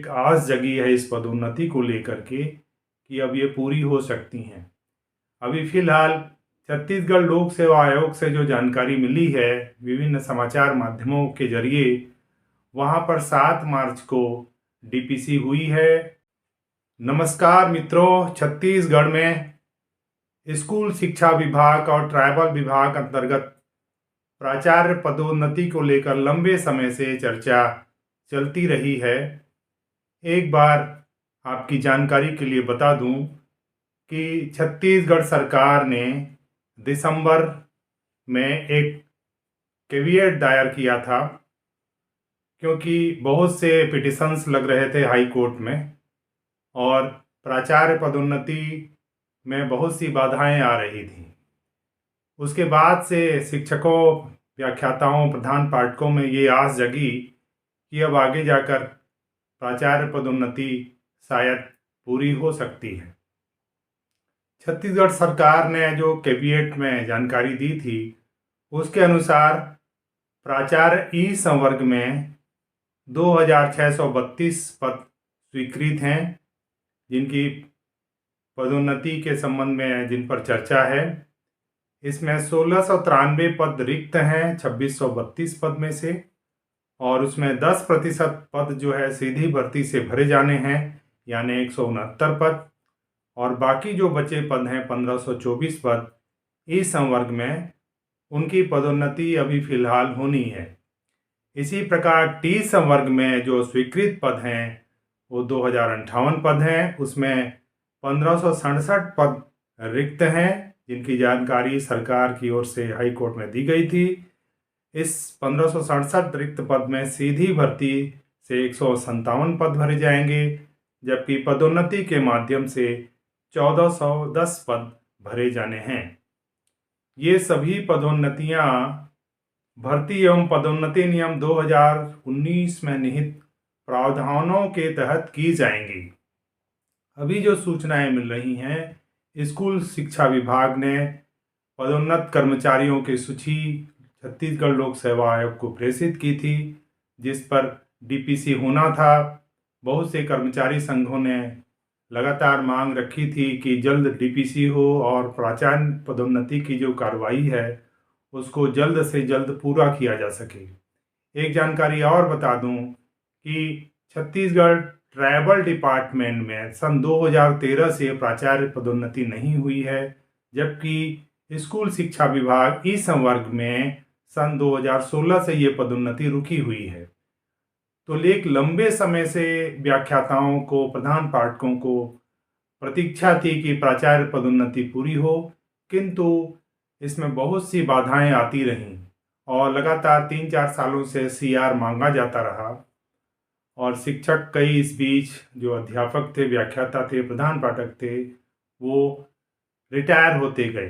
एक आस जगी है इस पदोन्नति को लेकर के कि अब ये पूरी हो सकती हैं। अभी फिलहाल छत्तीसगढ़ लोक सेवा आयोग से जो जानकारी मिली है विभिन्न समाचार माध्यमों के जरिए, वहां पर 7 मार्च को डीपीसी हुई है। नमस्कार मित्रों, छत्तीसगढ़ में स्कूल शिक्षा विभाग और ट्राइबल विभाग अंतर्गत प्राचार्य पदोन्नति को लेकर लंबे समय से चर्चा चलती रही है। एक बार आपकी जानकारी के लिए बता दूं कि छत्तीसगढ़ सरकार ने दिसंबर में एक कैविएट दायर किया था, क्योंकि बहुत से पिटिशंस लग रहे थे हाई कोर्ट में और प्राचार्य पदोन्नति में बहुत सी बाधाएं आ रही थी। उसके बाद से शिक्षकों, व्याख्याताओं, प्रधान पाठकों में ये आस जगी कि अब आगे जाकर प्राचार्य पदोन्नति शायद पूरी हो सकती है। छत्तीसगढ़ सरकार ने जो कैबिनेट में जानकारी दी थी उसके अनुसार प्राचार्य ई संवर्ग में 2632 पद स्वीकृत हैं, जिनकी पदोन्नति के संबंध में जिन पर चर्चा है। इसमें 1693 पद रिक्त हैं 2632 पद में से, और उसमें 10% पद जो है सीधी भर्ती से भरे जाने हैं, यानी 169 पद, और बाकी जो बचे पद हैं 1524 पद ई संवर्ग में, उनकी पदोन्नति अभी फिलहाल होनी है। इसी प्रकार टी संवर्ग में जो स्वीकृत पद हैं वो 2058 पद हैं, उसमें 1567 पद रिक्त हैं, जिनकी जानकारी सरकार की ओर से हाई कोर्ट में दी गई थी। इस 1567 रिक्त पद में सीधी भर्ती से 157 पद भरे जाएंगे, जबकि पदोन्नति के माध्यम से 1410 पद भरे जाने हैं। ये सभी पदोन्नतियां भर्ती एवं पदोन्नति नियम 2019 में निहित प्रावधानों के तहत की जाएंगी। अभी जो सूचनाएं मिल रही हैं, स्कूल शिक्षा विभाग ने पदोन्नत कर्मचारियों की सूची छत्तीसगढ़ लोक सेवा आयोग को प्रेषित की थी, जिस पर डीपीसी होना था। बहुत से कर्मचारी संघों ने लगातार मांग रखी थी कि जल्द डीपीसी हो और प्राचार्य पदोन्नति की जो कार्रवाई है उसको जल्द से जल्द पूरा किया जा सके। एक जानकारी और बता दूं कि छत्तीसगढ़ ट्राइबल डिपार्टमेंट में सन 2013 से प्राचार्य पदोन्नति नहीं हुई है, जबकि स्कूल शिक्षा विभाग ई संवर्ग में सन 2016 से ये पदोन्नति रुकी हुई है। तो एक लंबे समय से व्याख्याताओं को, प्रधान पाठकों को प्रतीक्षा थी कि प्राचार्य पदोन्नति पूरी हो, किंतु इसमें बहुत सी बाधाएं आती रहीं और लगातार 3-4 सालों से सीआर मांगा जाता रहा, और शिक्षक कई इस बीच जो अध्यापक थे, व्याख्याता थे, प्रधान पाठक थे, वो रिटायर होते गए।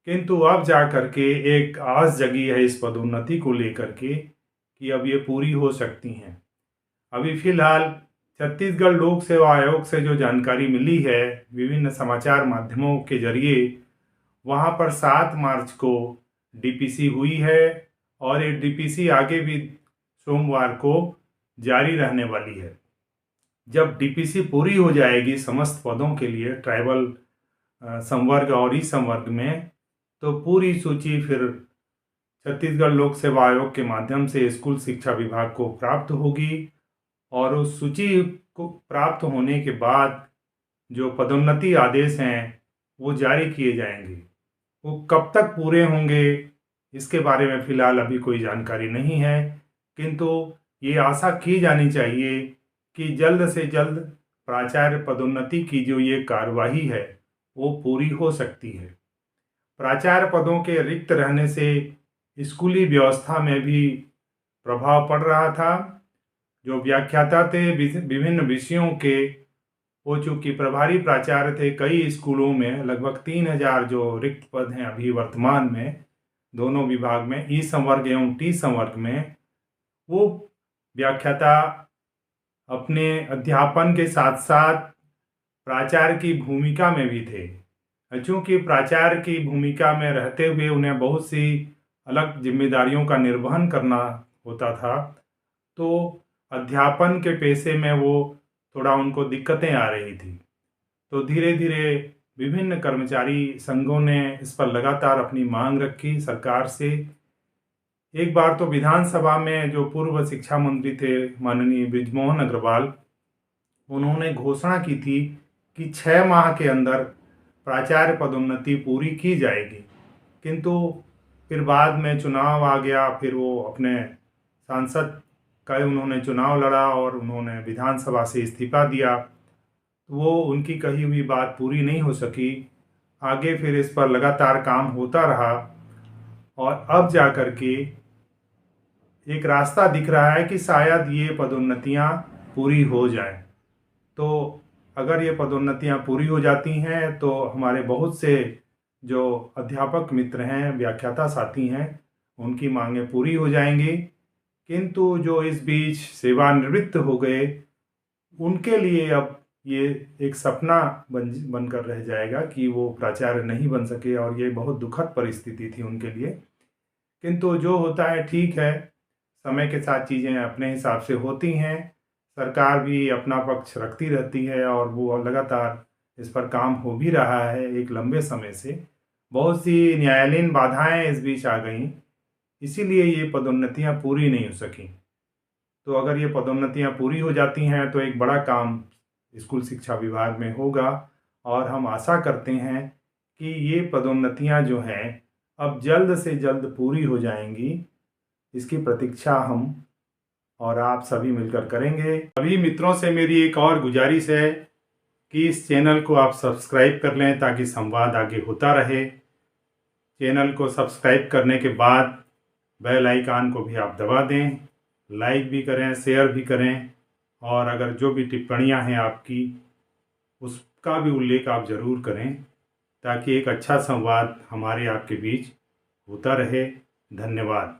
किंतु अब जा कर के एक आस जगी है इस पदोन्नति को लेकर के कि अब ये पूरी हो सकती हैं। अभी फिलहाल छत्तीसगढ़ लोक सेवा आयोग से जो जानकारी मिली है विभिन्न समाचार माध्यमों के जरिए, वहाँ पर 7 मार्च को डीपीसी हुई है, और ये डीपीसी आगे भी सोमवार को जारी रहने वाली है। जब डीपीसी पूरी हो जाएगी समस्त पदों के लिए ट्राइबल संवर्ग और ई संवर्ग में, तो पूरी सूची फिर छत्तीसगढ़ लोक सेवा आयोग के माध्यम से स्कूल शिक्षा विभाग को प्राप्त होगी, और उस सूची को प्राप्त होने के बाद जो पदोन्नति आदेश हैं वो जारी किए जाएंगे। वो कब तक पूरे होंगे इसके बारे में फिलहाल अभी कोई जानकारी नहीं है, किंतु ये आशा की जानी चाहिए कि जल्द से जल्द प्राचार्य पदोन्नति की जो ये कार्यवाही है वो पूरी हो सकती है। प्राचार्य पदों के रिक्त रहने से स्कूली व्यवस्था में भी प्रभाव पड़ रहा था। जो व्याख्याता थे विभिन्न विषयों के, वो चूँकि प्रभारी प्राचार्य थे, कई स्कूलों में लगभग 3000 जो रिक्त पद हैं अभी वर्तमान में दोनों विभाग में, ई संवर्ग एवं टी संवर्ग में, वो व्याख्याता अपने अध्यापन के साथ साथ प्राचार्य की भूमिका में भी थे। चूँकि प्राचार्य की भूमिका में रहते हुए उन्हें बहुत सी अलग जिम्मेदारियों का निर्वहन करना होता था, तो अध्यापन के पेशे में वो थोड़ा उनको दिक्कतें आ रही थी। तो धीरे धीरे विभिन्न कर्मचारी संघों ने इस पर लगातार अपनी मांग रखी सरकार से। एक बार तो विधानसभा में जो पूर्व शिक्षा मंत्री थे माननीय बृजमोहन अग्रवाल, उन्होंने घोषणा की थी कि 6 माह के अंदर प्राचार्य पदोन्नति पूरी की जाएगी। किंतु फिर बाद में चुनाव आ गया, फिर वो अपने सांसद का उन्होंने चुनाव लड़ा और उन्होंने विधानसभा से इस्तीफा दिया। वो उनकी कही हुई बात पूरी नहीं हो सकी। आगे फिर इस पर लगातार काम होता रहा और अब जा कर के एक रास्ता दिख रहा है कि शायद ये पदोन्नतियां पूरी हो जाएं। तो अगर ये पदोन्नतियां पूरी हो जाती हैं तो हमारे बहुत से जो अध्यापक मित्र हैं, व्याख्याता साथी हैं, उनकी मांगें पूरी हो जाएंगी। किंतु जो इस बीच सेवानिवृत्त हो गए, उनके लिए अब ये एक सपना बनकर रह जाएगा कि वो प्राचार्य नहीं बन सके, और ये बहुत दुखद परिस्थिति थी उनके लिए। किंतु जो होता है ठीक है, समय के साथ चीज़ें अपने हिसाब से होती हैं। सरकार भी अपना पक्ष रखती रहती है और वो लगातार इस पर काम हो भी रहा है एक लंबे समय से। बहुत सी न्यायालयीन बाधाएं इस बीच आ गईं, इसीलिए ये पदोन्नतियां पूरी नहीं हो सकी। तो अगर ये पदोन्नतियां पूरी हो जाती हैं तो एक बड़ा काम स्कूल शिक्षा विभाग में होगा, और हम आशा करते हैं कि ये पदोन्नतियां जो हैं अब जल्द से जल्द पूरी हो जाएंगी। इसकी प्रतीक्षा हम और आप सभी मिलकर करेंगे। सभी मित्रों से मेरी एक और गुजारिश है कि इस चैनल को आप सब्सक्राइब कर लें ताकि संवाद आगे होता रहे। चैनल को सब्सक्राइब करने के बाद बेल आइकन को भी आप दबा दें, लाइक भी करें, शेयर भी करें, और अगर जो भी टिप्पणियां हैं आपकी, उसका भी उल्लेख आप ज़रूर करें ताकि एक अच्छा संवाद हमारे आपके बीच होता रहे। धन्यवाद।